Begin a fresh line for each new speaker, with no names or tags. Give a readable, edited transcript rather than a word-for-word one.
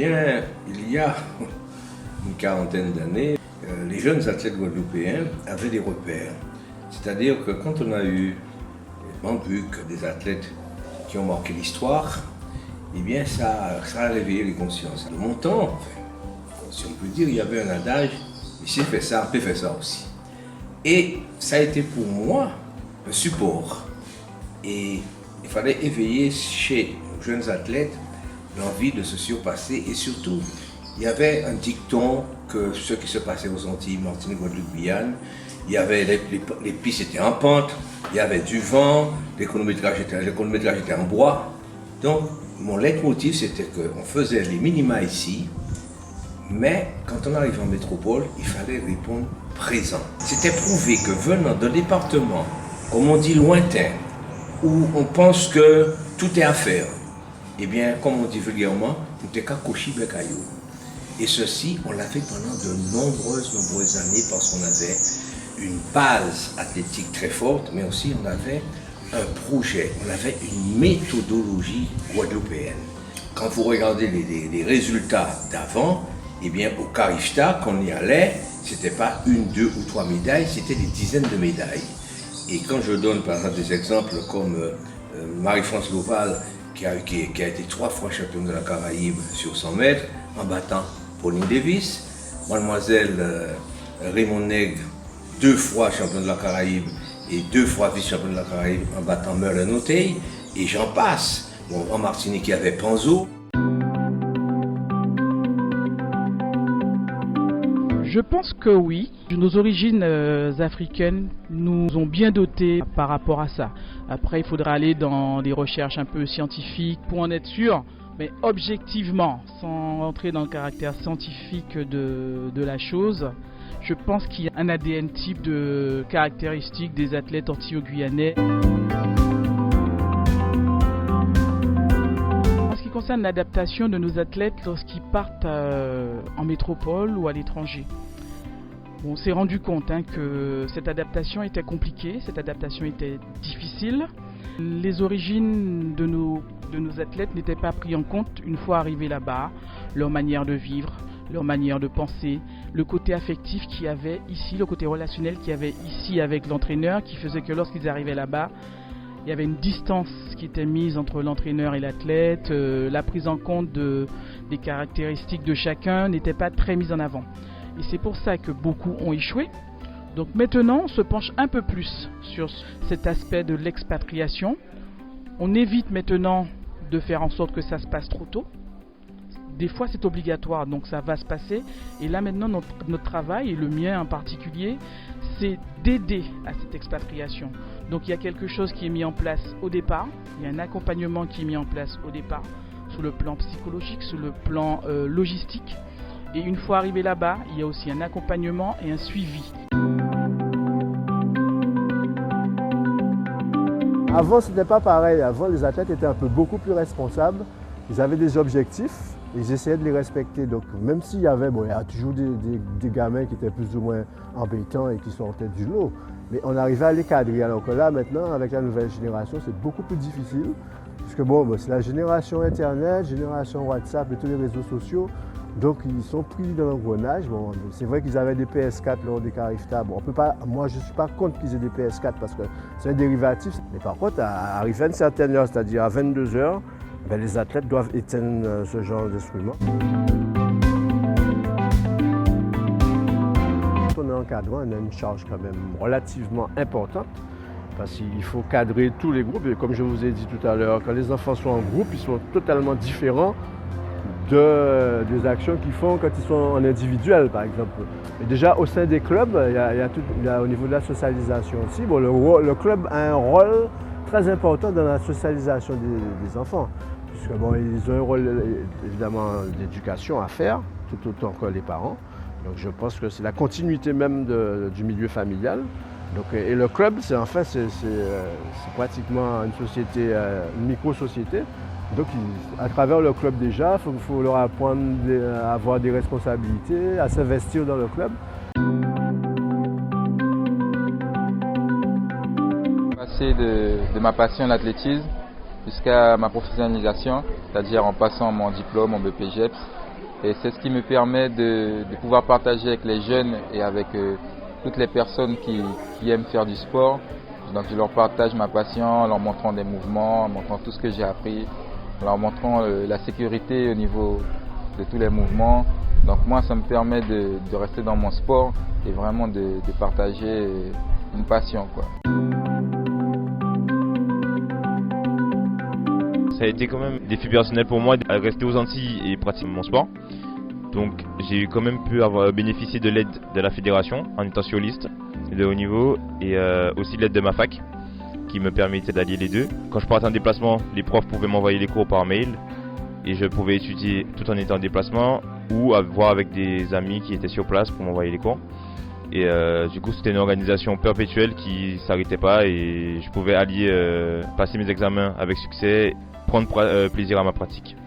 bien, il y a une quarantaine d'années, les jeunes athlètes guadeloupéens avaient des repères. C'est-à-dire que quand on a eu des athlètes qui ont marqué l'histoire, eh bien ça a réveillé les consciences. De mon temps, enfin, si on peut dire, il y avait un adage, ici fait ça, on peut faire ça aussi. Et ça a été pour moi un support. Et il fallait éveiller chez nos jeunes athlètes l'envie de se surpasser. Et surtout, il y avait un dicton que ce qui se passait aux Antilles, Martinique, Guadeloupe, Guyane, il y avait les pistes étaient en pente, il y avait du vent, les chronométrages étaient en bois. Donc, mon leitmotiv, c'était qu'on faisait les minima ici, mais quand on arrive en métropole, il fallait répondre présent. C'était prouvé que venant d'un département, comme on dit, lointain, où on pense que tout est à faire, eh bien, comme on dit vulgairement, on était qu'à cocher bécaillou. Et ceci, on l'a fait pendant de nombreuses années parce qu'on avait une base athlétique très forte, mais aussi on avait un projet, on avait une méthodologie guadeloupéenne. Quand vous regardez les résultats d'avant, eh bien au Carifta, quand on y allait, c'était pas une, deux ou trois médailles, c'était des dizaines de médailles. Et quand je donne par exemple des exemples comme Marie-France Loval, qui a été 3 fois championne de la Caraïbe sur 100 mètres, en battant Pauline Davis, mademoiselle Raymond Nègre, 2 fois championne de la Caraïbe et 2 fois vice-championne de la Caraïbe en battant Merlin Otey, et j'en passe. Bon, en Martinique, il y avait Panzo.
Je pense que oui. Nos origines africaines nous ont bien dotés par rapport à ça. Après, il faudra aller dans des recherches un peu scientifiques pour en être sûr. Mais objectivement, sans rentrer dans le caractère scientifique de la chose, je pense qu'il y a un ADN type de caractéristiques des athlètes antillo-guyanais. En ce qui concerne l'adaptation de nos athlètes lorsqu'ils partent en métropole ou à l'étranger, on s'est rendu compte que cette adaptation était compliquée, cette adaptation était difficile. Les origines de nos athlètes n'étaient pas prises en compte une fois arrivés là-bas, leur manière de vivre, leur manière de penser, le côté affectif qu'il y avait ici, le côté relationnel qu'il y avait ici avec l'entraîneur, qui faisait que lorsqu'ils arrivaient là-bas, il y avait une distance qui était mise entre l'entraîneur et l'athlète, la prise en compte des caractéristiques de chacun n'était pas très mise en avant. Et c'est pour ça que beaucoup ont échoué. Donc maintenant, on se penche un peu plus sur cet aspect de l'expatriation. On évite maintenant de faire en sorte que ça se passe trop tôt. Des fois, c'est obligatoire, donc ça va se passer. Et là, maintenant, notre travail, et le mien en particulier, c'est d'aider à cette expatriation. Donc il y a quelque chose qui est mis en place au départ. Il y a un accompagnement qui est mis en place au départ, sur le plan psychologique, sur le plan logistique. Et une fois arrivé là-bas, il y a aussi un accompagnement et un suivi.
Avant, ce n'était pas pareil. Avant, les athlètes étaient beaucoup plus responsables. Ils avaient des objectifs et ils essayaient de les respecter. Donc, même s'il y avait, il y a toujours des gamins qui étaient plus ou moins embêtants et qui sortaient du lot. Mais on arrivait à les cadrer. Alors que là, maintenant, avec la nouvelle génération, c'est beaucoup plus difficile. Puisque c'est la génération Internet, génération WhatsApp et tous les réseaux sociaux. Donc ils sont pris dans l'engrenage. C'est vrai qu'ils avaient des PS4 lors des Carifta. Moi je ne suis pas contre qu'ils aient des PS4 parce que c'est un dérivatif. Mais par contre, arrivé à une certaine heure, c'est-à-dire à 22h, les athlètes doivent éteindre ce genre d'instrument. Quand on est encadrant, on a une charge quand même relativement importante. Parce qu'il faut cadrer tous les groupes. Et comme je vous ai dit tout à l'heure, quand les enfants sont en groupe, ils sont totalement différents des actions qu'ils font quand ils sont en individuel, par exemple. Et déjà, au sein des clubs, il y a au niveau de la socialisation aussi. Le club a un rôle très important dans la socialisation des enfants. Puisque ils ont un rôle, évidemment, d'éducation à faire, tout autant que les parents. Donc je pense que c'est la continuité même du milieu familial. Donc, et le club, c'est pratiquement une société, une micro-société. Donc, à travers le club déjà, il faut leur apprendre à avoir des responsabilités, à s'investir dans le club.
Passer de ma passion l'athlétisme jusqu'à ma professionnalisation, c'est-à-dire en passant mon diplôme, mon BPGEPS, Et c'est ce qui me permet de pouvoir partager avec les jeunes et avec toutes les personnes qui aiment faire du sport. Donc je leur partage ma passion en leur montrant des mouvements, en montrant tout ce que j'ai appris, en leur montrant la sécurité au niveau de tous les mouvements. Donc moi, ça me permet de rester dans mon sport et vraiment de partager une passion, quoi.
Ça a été quand même un défi personnel pour moi de rester aux Antilles et pratiquer mon sport. Donc j'ai quand même pu avoir bénéficié de l'aide de la fédération en étant sur liste de haut niveau et aussi de l'aide de ma fac qui me permettait d'allier les deux. Quand je partais en déplacement, les profs pouvaient m'envoyer les cours par mail et je pouvais étudier tout en étant en déplacement ou voir avec des amis qui étaient sur place pour m'envoyer les cours. Et du coup c'était une organisation perpétuelle qui s'arrêtait pas et je pouvais allier passer mes examens avec succès, prendre plaisir à ma pratique.